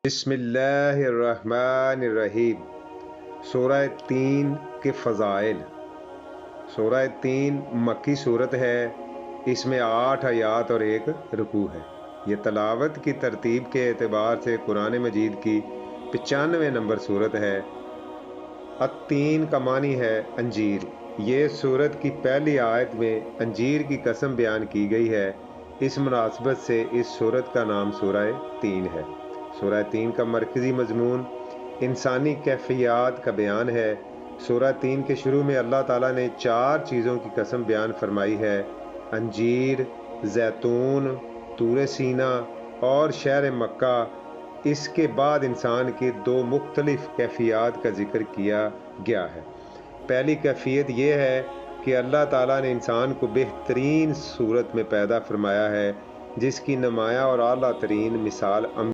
बिस्मिल्लाहिर्रहमानिर्रहीम। सूरह तीन के फ़ज़ाइल। सूरह तीन मक्की सूरत है। इसमें 8 आयात और 1 रुकू है। ये तलावत की तरतीब के एतबार से कुरान मजीद की 95 नंबर सूरत है। अत्तीन का मानी है अंजीर। ये सूरत की पहली आयत में अंजीर की कसम बयान की गई है। इस मुनासबत से इस सूरत का नाम सूरह तीन है। सूरह तीन का मरकज़ी मजमून इंसानी कैफियत का बयान है। सूरह तीन के शुरू में अल्लाह ताला ने 4 चीज़ों की कसम बयान फरमाई है: अंजीर, जैतून, तूर सीना और शहर मक्का। इसके बाद इंसान की 2 मुख्तलिफ कैफियत का जिक्र किया गया है। पहली कैफियत यह है कि अल्लाह ताला ने इंसान को बेहतरीन सूरत में पैदा फरमाया है, जिसकी नुमाया और आला तरीन मिसाल